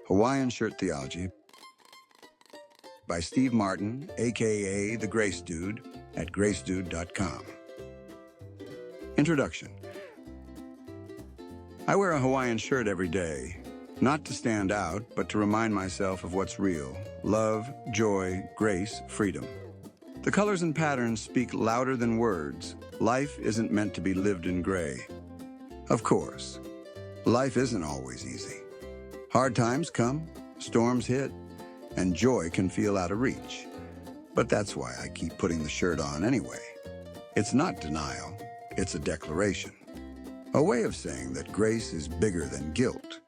Hawaiian Shirt Theology by Steve Martin, aka The Grace Dude, at gracedude.com. Introduction. I wear a Hawaiian shirt every day, not to stand out, but to remind myself of what's real: love, joy, grace, freedom. The colors and patterns speak louder than words. Life isn't meant to be lived in gray. Of course, life isn't always easy. Hard times come, storms hit, and joy can feel out of reach. But that's why I keep putting the shirt on anyway. It's not denial, it's a declaration. A way of saying that grace is bigger than guilt,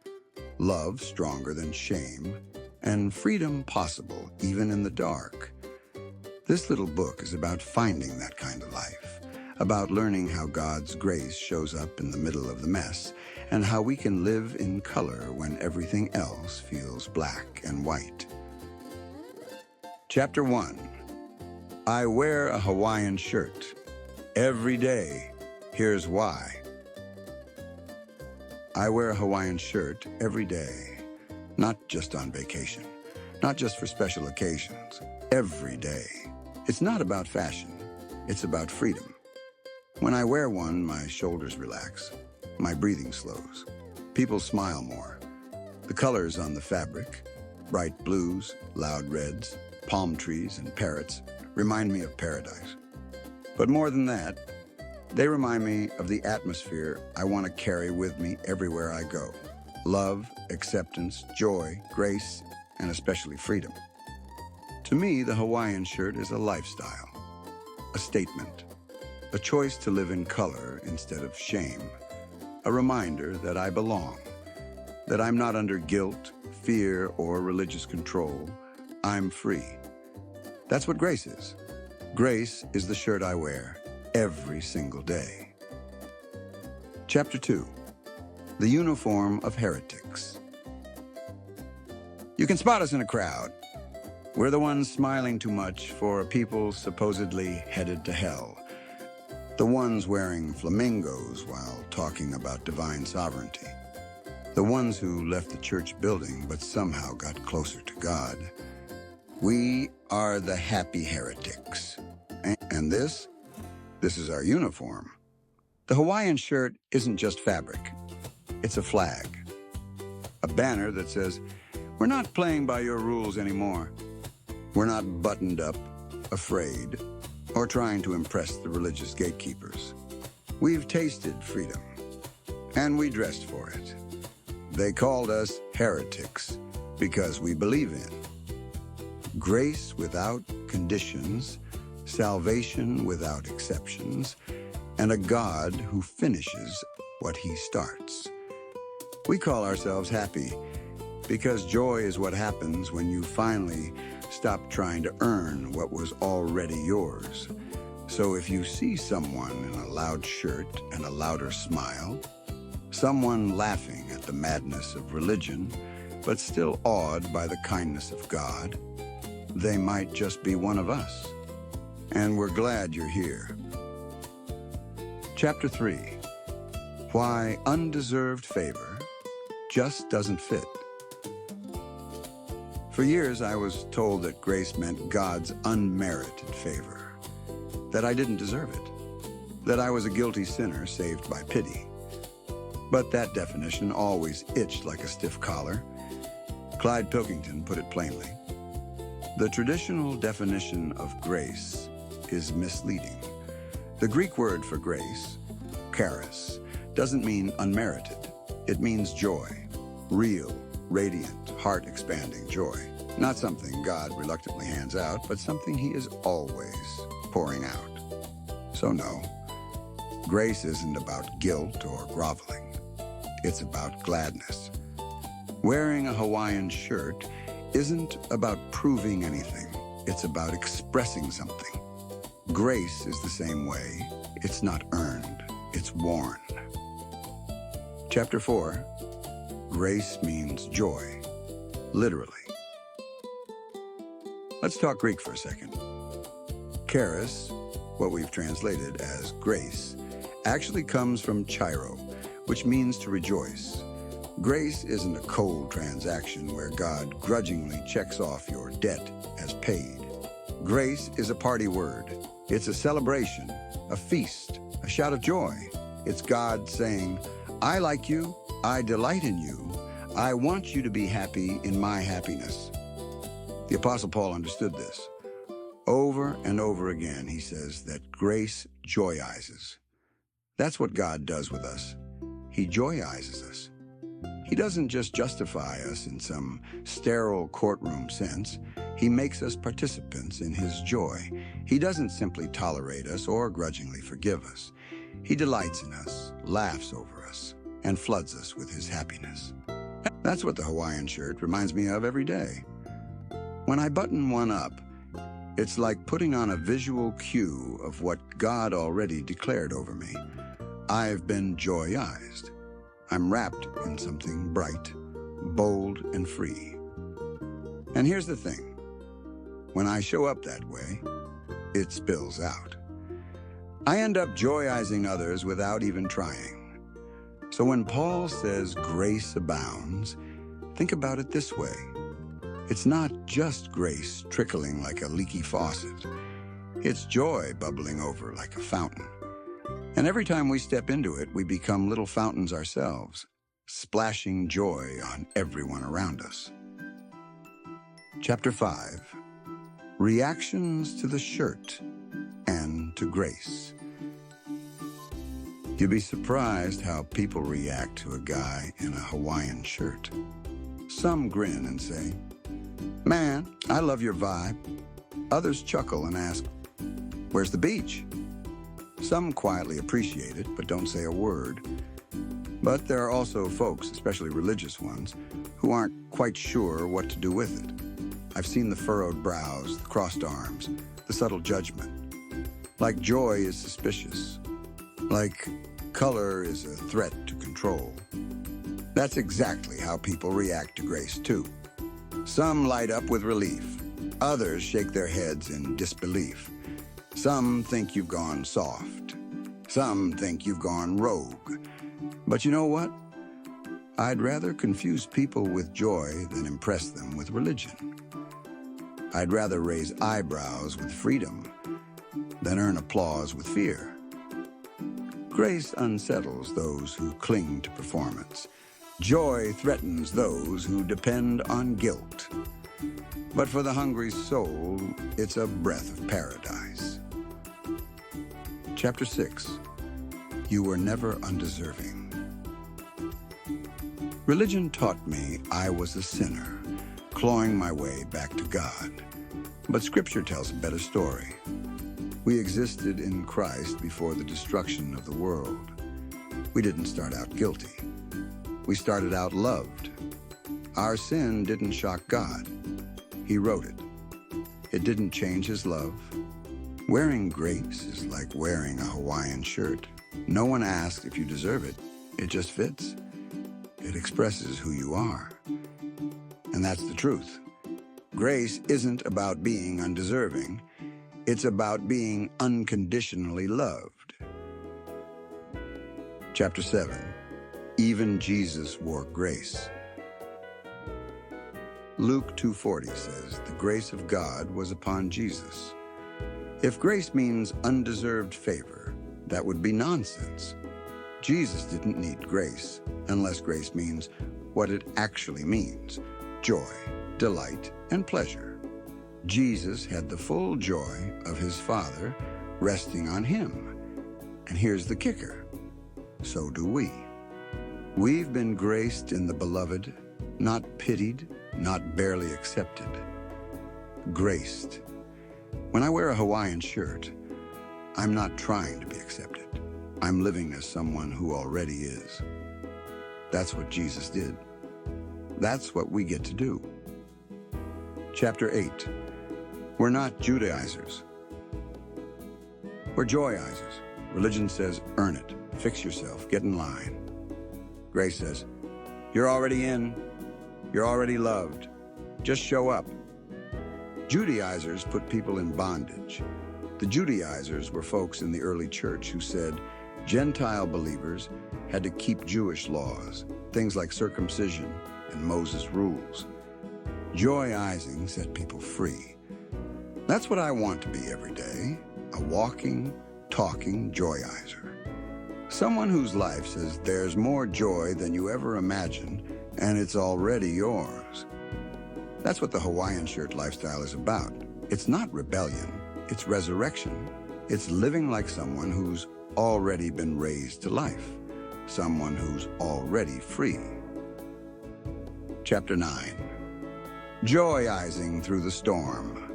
love stronger than shame, and freedom possible even in the dark. This little book is about finding that kind of life, about learning how God's grace shows up in the middle of the mess, and how we can live in color when everything else feels black and white. Chapter 1. I wear a Hawaiian shirt every day. Here's why. I wear a Hawaiian shirt every day, not just on vacation, not just for special occasions, every day. It's not about fashion, it's about freedom. When I wear one, my shoulders relax, my breathing slows, people smile more. The colors on the fabric, bright blues, loud reds, palm trees, and parrots, remind me of paradise. But more than that, they remind me of the atmosphere I want to carry with me everywhere I go: love, acceptance, joy, grace, and especially freedom. To me, the Hawaiian shirt is a lifestyle, a statement, a choice to live in color instead of shame, a reminder that I belong, that I'm not under guilt, fear, or religious control. I'm free. That's what grace is. Grace is the shirt I wear every single day. Chapter 2. The uniform of heretics. You can spot us in a crowd. We're the ones smiling too much for a people supposedly headed to hell. The ones wearing flamingos while talking about divine sovereignty. The ones who left the church building but somehow got closer to God. We are the happy heretics. And this is our uniform. The Hawaiian shirt isn't just fabric. It's a flag. A banner that says, "We're not playing by your rules anymore." We're not buttoned up, afraid, or trying to impress the religious gatekeepers. We've tasted freedom, and we dressed for it. They called us heretics because we believe in grace without conditions, salvation without exceptions, and a God who finishes what he starts. We call ourselves happy because joy is what happens when you finally stop trying to earn what was already yours. So if you see someone in a loud shirt and a louder smile, someone laughing at the madness of religion, but still awed by the kindness of God, they might just be one of us. And we're glad you're here. Chapter 3. Why undeserved favor just doesn't fit. For years, I was told that grace meant God's unmerited favor, that I didn't deserve it, that I was a guilty sinner saved by pity. But that definition always itched like a stiff collar. Clyde Pilkington put it plainly. The traditional definition of grace is misleading. The Greek word for grace, charis, doesn't mean unmerited. It means joy, real, radiant, heart-expanding joy. Not something God reluctantly hands out, but something he is always pouring out. So no, grace isn't about guilt or groveling. It's about gladness. Wearing a Hawaiian shirt isn't about proving anything. It's about expressing something. Grace is the same way. It's not earned, it's worn. Chapter 4. Grace means joy, literally. Let's talk Greek for a second. Charis, what we've translated as grace, actually comes from chairo, which means to rejoice. Grace isn't a cold transaction where God grudgingly checks off your debt as paid. Grace is a party word. It's a celebration, a feast, a shout of joy. It's God saying, I like you, I delight in you, I want you to be happy in my happiness. The Apostle Paul understood this. Over and over again, he says that grace joyizes. That's what God does with us. He joyizes us. He doesn't just justify us in some sterile courtroom sense. He makes us participants in his joy. He doesn't simply tolerate us or grudgingly forgive us. He delights in us, laughs over us, and floods us with his happiness. That's what the Hawaiian shirt reminds me of every day. When I button one up, it's like putting on a visual cue of what God already declared over me. I've been joyized. I'm wrapped in something bright, bold, and free. And here's the thing. When I show up that way, it spills out. I end up joyizing others without even trying. So when Paul says grace abounds, think about it this way. It's not just grace trickling like a leaky faucet. It's joy bubbling over like a fountain. And every time we step into it, we become little fountains ourselves, splashing joy on everyone around us. Chapter 5. Reactions to the shirt and to grace. You'd be surprised how people react to a guy in a Hawaiian shirt. Some grin and say, "Man, I love your vibe." Others chuckle and ask, "Where's the beach?" Some quietly appreciate it, but don't say a word. But there are also folks, especially religious ones, who aren't quite sure what to do with it. I've seen the furrowed brows, the crossed arms, the subtle judgment. Like joy is suspicious. Like color is a threat to control. That's exactly how people react to grace, too. Some light up with relief. Others shake their heads in disbelief. Some think you've gone soft. Some think you've gone rogue. But you know what? I'd rather confuse people with joy than impress them with religion. I'd rather raise eyebrows with freedom than earn applause with fear. Grace unsettles those who cling to performance. Joy threatens those who depend on guilt. But for the hungry soul, it's a breath of paradise. Chapter 6. You were never undeserving. Religion taught me I was a sinner, clawing my way back to God. But Scripture tells a better story. We existed in Christ before the destruction of the world. We didn't start out guilty. We started out loved. Our sin didn't shock God. He wrote it. It didn't change his love. Wearing grace is like wearing a Hawaiian shirt. No one asks if you deserve it. It just fits. It expresses who you are. And that's the truth. Grace isn't about being undeserving. It's about being unconditionally loved. Chapter 7. Even Jesus wore grace. Luke 2:40 says, "The grace of God was upon Jesus." If grace means undeserved favor, that would be nonsense. Jesus didn't need grace, unless grace means what it actually means: joy, delight, and pleasure. Jesus had the full joy of his Father resting on him. And here's the kicker. So do we. We've been graced in the beloved, not pitied, not barely accepted. Graced. When I wear a Hawaiian shirt, I'm not trying to be accepted. I'm living as someone who already is. That's what Jesus did. That's what we get to do. Chapter 8. We're not Judaizers. We're joyizers. Religion says, earn it, fix yourself, get in line. Grace says, you're already in, you're already loved, just show up. Judaizers put people in bondage. The Judaizers were folks in the early church who said Gentile believers had to keep Jewish laws. things like circumcision and Moses' rules. Joyizing set people free. That's what I want to be every day, a walking, talking joyizer. Someone whose life says there's more joy than you ever imagined, and it's already yours. That's what the Hawaiian shirt lifestyle is about. It's not rebellion, it's resurrection. It's living like someone who's already been raised to life, someone who's already free. Chapter 9. Joyizing through the storm.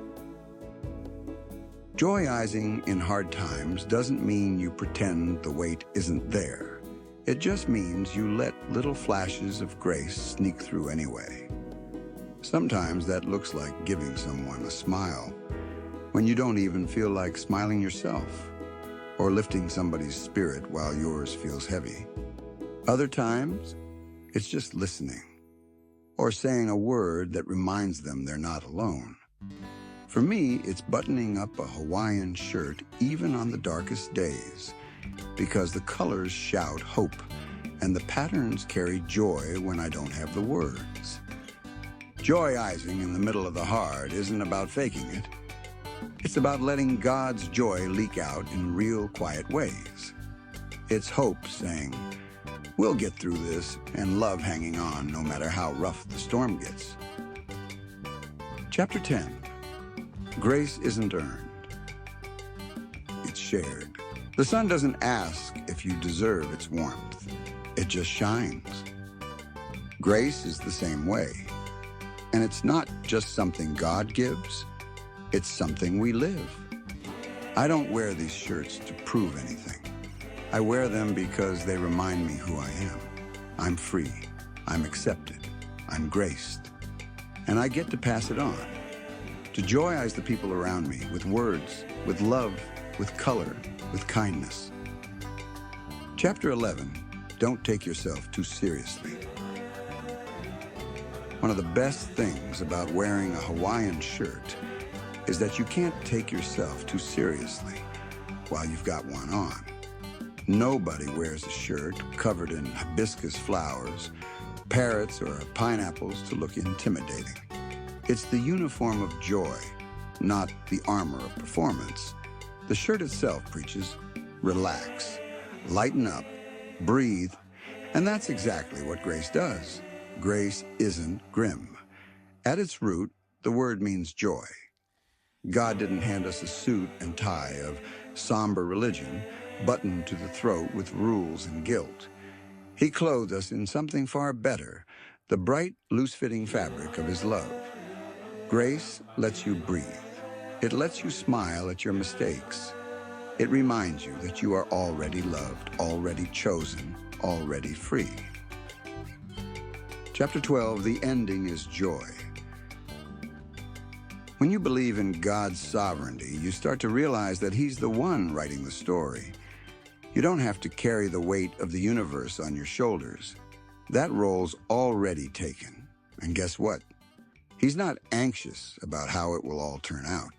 Joyizing in hard times doesn't mean you pretend the weight isn't there. It just means you let little flashes of grace sneak through anyway. Sometimes that looks like giving someone a smile when you don't even feel like smiling yourself, or lifting somebody's spirit while yours feels heavy. Other times, it's just listening, or saying a word that reminds them they're not alone. For me, it's buttoning up a Hawaiian shirt even on the darkest days, because the colors shout hope, and the patterns carry joy when I don't have the words. Joyizing in the middle of the hard isn't about faking it. It's about letting God's joy leak out in real, quiet ways. It's hope saying, we'll get through this, and love hanging on no matter how rough the storm gets. Chapter 10. Grace isn't earned. It's shared. The sun doesn't ask if you deserve its warmth. It just shines. Grace is the same way. And it's not just something God gives. It's something we live. I don't wear these shirts to prove anything. I wear them because they remind me who I am. I'm free. I'm accepted. I'm graced. And I get to pass it on. To joyize the people around me with words, with love, with color, with kindness. Chapter 11, don't take yourself too seriously. One of the best things about wearing a Hawaiian shirt is that you can't take yourself too seriously while you've got one on. Nobody wears a shirt covered in hibiscus flowers, parrots, or pineapples to look intimidating. It's the uniform of joy, not the armor of performance. The shirt itself preaches, relax, lighten up, breathe, and that's exactly what grace does. Grace isn't grim. At its root, the word means joy. God didn't hand us a suit and tie of somber religion, buttoned to the throat with rules and guilt. He clothed us in something far better, the bright, loose-fitting fabric of his love. Grace lets you breathe. It lets you smile at your mistakes. It reminds you that you are already loved, already chosen, already free. Chapter 12, the ending is joy. When you believe in God's sovereignty, you start to realize that He's the one writing the story. You don't have to carry the weight of the universe on your shoulders. That role's already taken. And guess what? He's not anxious about how it will all turn out.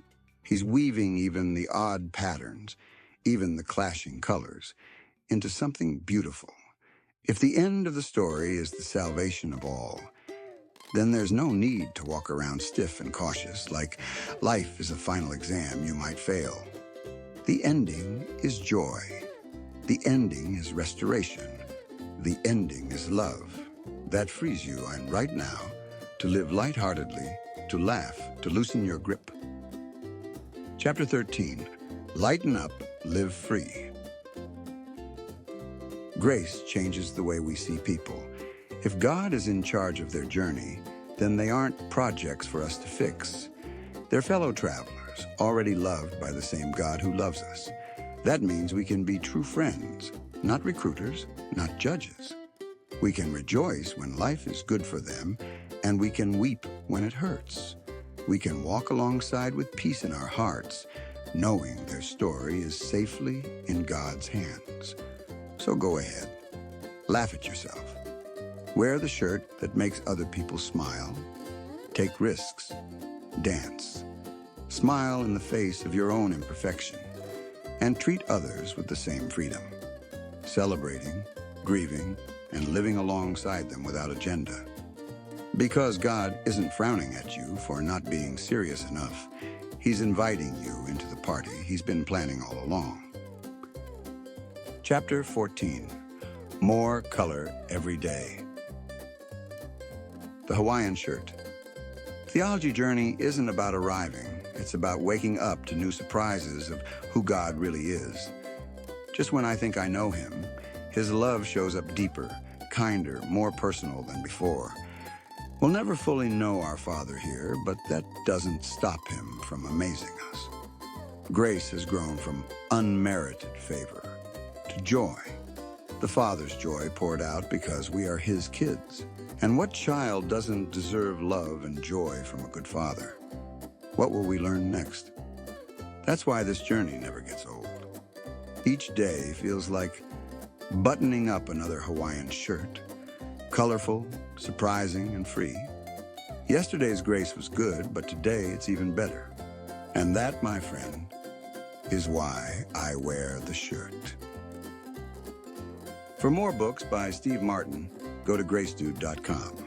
He's weaving even the odd patterns, even the clashing colors, into something beautiful. If the end of the story is the salvation of all, then there's no need to walk around stiff and cautious, like life is a final exam you might fail. The ending is joy. The ending is restoration. The ending is love. That frees you, and right now, to live lightheartedly, to laugh, to loosen your grip. Chapter 13, lighten up, live free. Grace changes the way we see people. If God is in charge of their journey, then they aren't projects for us to fix. They're fellow travelers, already loved by the same God who loves us. That means we can be true friends, not recruiters, not judges. We can rejoice when life is good for them, and we can weep when it hurts. We can walk alongside with peace in our hearts, knowing their story is safely in God's hands. So go ahead, laugh at yourself. Wear the shirt that makes other people smile. Take risks. Dance. Smile in the face of your own imperfection. And treat others with the same freedom. Celebrating, grieving, and living alongside them without agenda. Because God isn't frowning at you for not being serious enough, He's inviting you into the party He's been planning all along. Chapter 14. More color every day. The Hawaiian Shirt. Theology journey isn't about arriving. It's about waking up to new surprises of who God really is. Just when I think I know Him, His love shows up deeper, kinder, more personal than before. We'll never fully know our Father here, but that doesn't stop Him from amazing us. Grace has grown from unmerited favor to joy. The Father's joy poured out because we are His kids. And what child doesn't deserve love and joy from a good father? What will we learn next? That's why this journey never gets old. Each day feels like buttoning up another Hawaiian shirt. Colorful, surprising, and free. Yesterday's grace was good, but today it's even better. And that, my friend, is why I wear the shirt. For more books by Steve Martin, go to gracedude.com.